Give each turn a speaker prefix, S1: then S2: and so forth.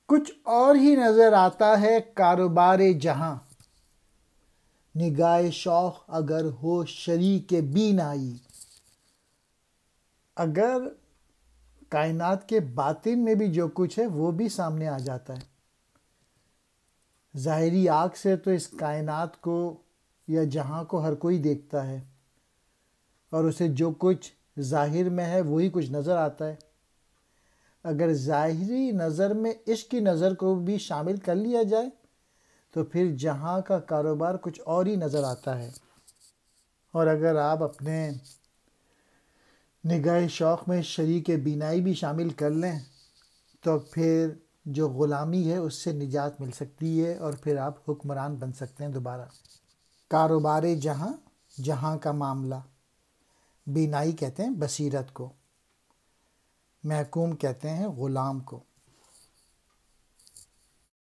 S1: کچھ اور ہی نظر آتا ہے کاروبار جہاں، نگاہ شوق اگر ہو شریک بینائی۔ اگر کائنات کے باطن میں بھی جو کچھ ہے وہ بھی سامنے آ جاتا ہے۔ ظاہری آنکھ سے تو اس کائنات کو یا جہاں کو ہر کوئی دیکھتا ہے، اور اسے جو کچھ ظاہر میں ہے وہی کچھ نظر آتا ہے۔ اگر ظاہری نظر میں عشق کی نظر کو بھی شامل کر لیا جائے تو پھر جہاں کا کاروبار کچھ اور ہی نظر آتا ہے۔ اور اگر آپ اپنے نگاہ شوق میں شریک بینائی بھی شامل کر لیں تو پھر جو غلامی ہے اس سے نجات مل سکتی ہے، اور پھر آپ حکمران بن سکتے ہیں دوبارہ۔ کاروبار جہاں، جہاں کا معاملہ۔ بینائی کہتے ہیں بصیرت کو، محکوم کہتے ہیں غلام کو۔